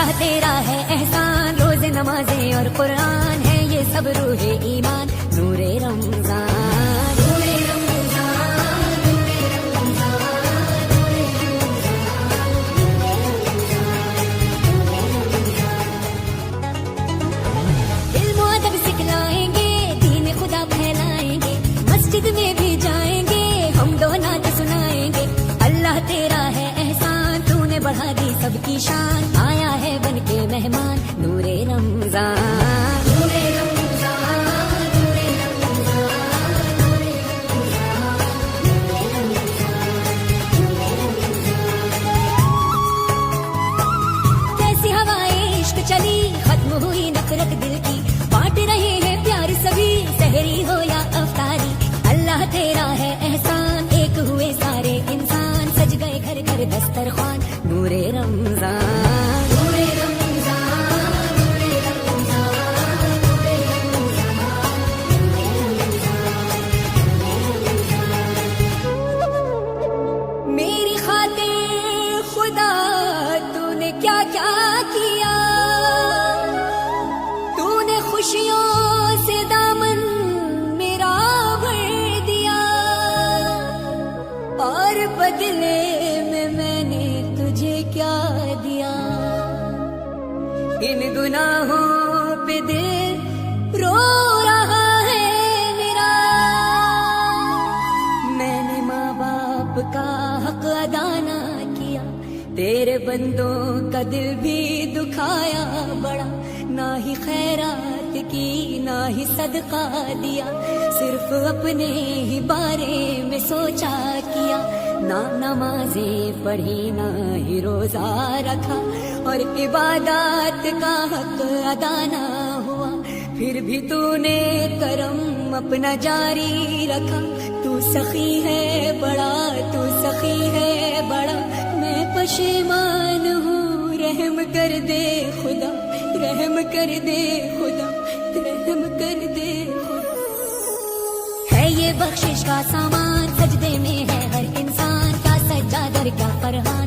अल्लाह तेरा है एहसान, रोज़े नमाजें और कुरान है ये सब रूहे ईमान, नूरे रमजान, नूरे रमजान, नूरे रमजान, नूरे रमजान। इल्म अदब सिखलाएंगे, दीन खुदा फैलाएंगे, मस्जिद में भी जाएंगे, हम दो नात सुनाएंगे। अल्लाह तेरा है एहसान, तूने बढ़ा दी सबकी शान, आया है बन के मेहमान, नूरे रमजान, नूरे रमजान, नूरे रमजान, नूरे रमजान, नूरे रमजान। कैसी हवाएं इश्क चली, खत्म हुई नफरत दिल की, बांट रहे हैं प्यार सभी, सहरी हो या अफ्तारी। अल्लाह तेरा है एहसान, एक हुए सारे इंसान, सज गए घर घर दस्तरखान, नूरे रमजान, नूरे रमजान, नूरे रमजान, नूरे रमजान, नूरे रमजान। मेरी खातिर खुदा तूने क्या क्या किया, तूने खुशियों से दामन मेरा भर दिया, और बदले में मैंने तुझे क्या दिया। इन गुनाहों पे दिल रो रहा है मेरा, मैंने माँ बाप का हक अदा ना किया, तेरे बंदों का दिल भी दुखाया बड़ा, ना ही खैरात की ना ही सदका दिया, सिर्फ अपने ही बारे में सोचा किया, ना नमाजें पढ़ी ना ही रोजा रखा, और इबादत का हक अदा ना हुआ, फिर भी तूने करम अपना जारी रखा। तू सखी है बड़ा, तू सखी है बड़ा, मैं पशेमान हूँ, रहम कर दे खुदा, रहम कर दे खुदा, रहम कर दे खुदा। है ये बख्शिश का सामान, सजदे में है हर इंसान, क्या सज्जादर क्या फरहान,